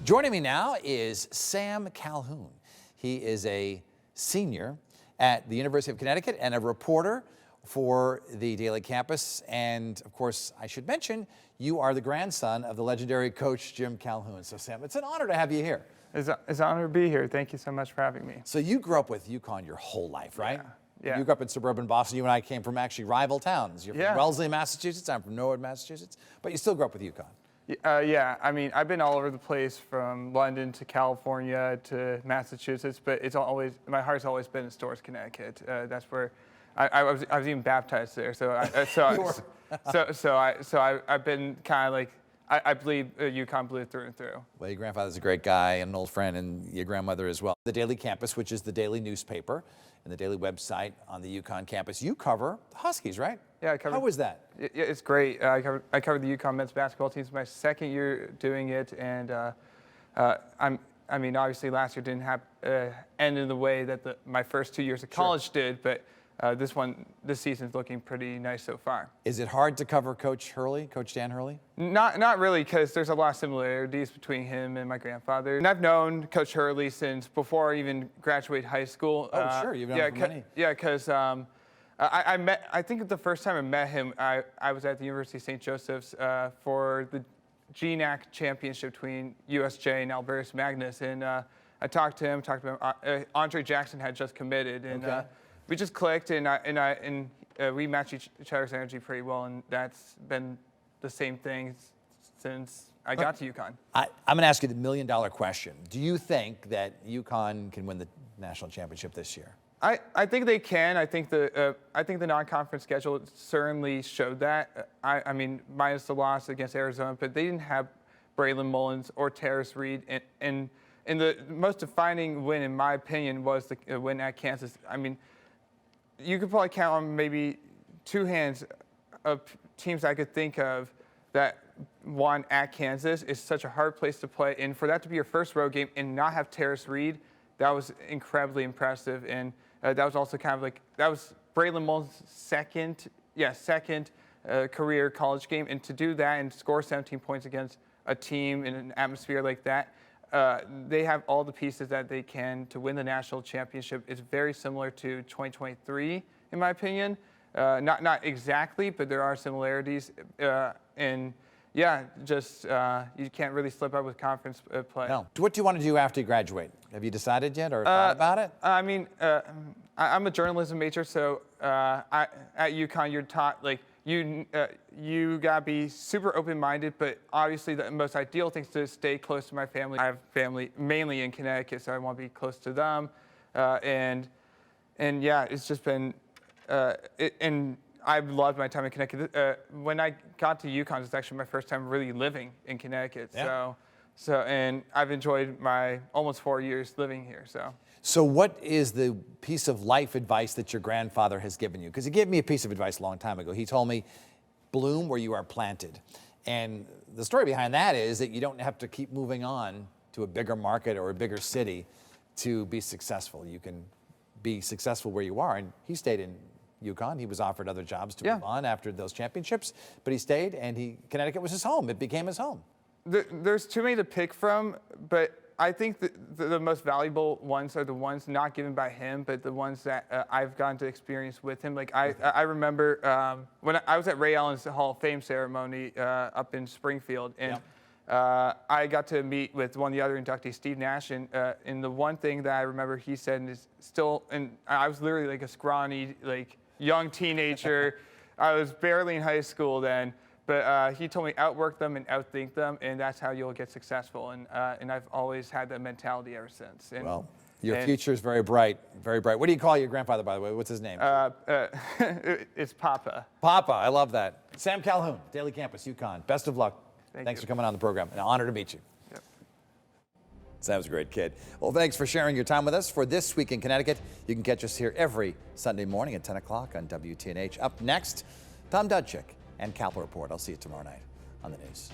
Joining me now is Sam Calhoun. He is a senior at the University of Connecticut and a reporter for the Daily Campus. And of course, I should mention, you are the grandson of the legendary Coach Jim Calhoun. So Sam, it's an honor to have you here. It's an honor to be here. Thank you so much for having me. So you grew up with UConn your whole life, right? Yeah. You grew up in suburban Boston. You and I came from actually rival towns. You're from Wellesley, Massachusetts. I'm from Norwood, Massachusetts. But you still grew up with UConn. Yeah, I mean, I've been all over the place from London to California to Massachusetts, but my heart's always been in Storrs, Connecticut. That's where I was even baptized there. I've been kind of like, I believe UConn blew through and through. Well, your grandfather's a great guy and an old friend, and your grandmother as well. The Daily Campus, which is the daily newspaper and the daily website on the UConn campus. You cover the Huskies, right? Yeah, I cover. How was that? It's great. I covered the UConn men's basketball team. It's my second year doing it, and I mean, obviously last year didn't have end in the way that my first 2 years of college did, but this season's looking pretty nice so far. Is it hard to cover Coach Dan Hurley? Not really, because there's a lot of similarities between him and my grandfather. And I've known Coach Hurley since before I even graduated high school. Oh, sure, you've known him for many. Yeah, because I think the first time I met him, I was at the University of St. Joseph's for the GNAC championship between USJ and Albertus Magnus, and I talked to him. Andre Jackson had just committed, and we just clicked, and we match each other's energy pretty well, and that's been the same thing since I got to UConn. I'm going to ask you the $1,000,000 question. Do you think that UConn can win the national championship this year? I think they can. I think the non-conference schedule certainly showed that. I mean, minus the loss against Arizona, but they didn't have Braylon Mullins or Terrace Reed, and the most defining win, in my opinion, was the win at Kansas. I mean, you could probably count on maybe two hands of teams I could think of that won at Kansas. It's such a hard place to play, and for that to be your first road game and not have Terrace Reed, that was incredibly impressive. And that was also kind of like, that was Braylon Mullins' second career college game, and to do that and score 17 points against a team in an atmosphere like that, they have all the pieces that they can to win the national championship. It's very similar to 2023, in my opinion. Not exactly, but there are similarities. And yeah, just you can't really slip up with conference play. No. What do you want to do after you graduate? Have you decided yet or thought about it? I mean, I'm a journalism major, so at UConn you're taught like you gotta be super open-minded, but obviously the most ideal thing is to stay close to my family. I have family mainly in Connecticut, so I want to be close to them, and yeah, it's just been and I've loved my time in Connecticut. When I got to UConn, it's actually my first time really living in Connecticut. Yeah. So and I've enjoyed my almost 4 years living here. So what is the piece of life advice that your grandfather has given you? Because he gave me a piece of advice a long time ago. He told me, bloom where you are planted. And the story behind that is that you don't have to keep moving on to a bigger market or a bigger city to be successful. You can be successful where you are. And he stayed in UConn. He was offered other jobs to move on after those championships, but he stayed, and Connecticut was his home. It became his home. There's too many to pick from, but I think the most valuable ones are the ones not given by him, but the ones that I've gotten to experience with him. Like I remember when I was at Ray Allen's Hall of Fame ceremony up in Springfield, and I got to meet with one of the other inductees, Steve Nash, and the one thing that I remember he said is still, and I was literally like a scrawny, like young teenager. I was barely in high school then. But he told me outwork them and outthink them, and that's how you'll get successful. And I've always had that mentality ever since. And, well, your future is very bright, very bright. What do you call your grandfather, by the way? What's his name? It's Papa. Papa, I love that. Sam Calhoun, Daily Campus, UConn. Best of luck. Thanks for coming on the program. An honor to meet you. Yep. Sam's a great kid. Well, thanks for sharing your time with us for This Week in Connecticut. You can catch us here every Sunday morning at 10 o'clock on WTNH. Up next, Tom Dudchick and Capitol Report. I'll see you tomorrow night on the news.